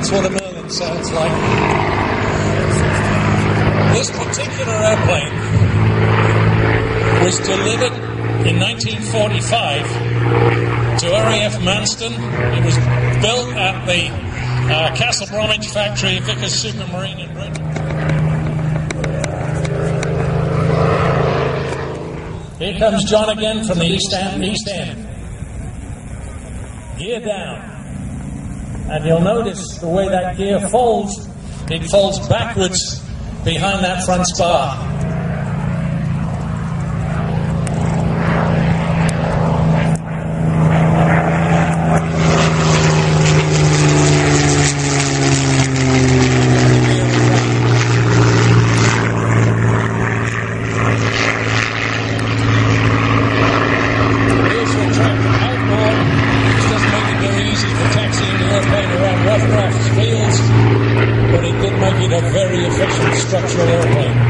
That's what a Merlin sounds like. This particular airplane was delivered in 1945 to RAF Manston. It was built at the Castle Bromwich factory of Vickers Supermarine in Britain. Here comes John again from the East End. Gear down. And you'll notice the way that gear folds, it folds backwards behind that front spar. But it did make it a very efficient structural airplane.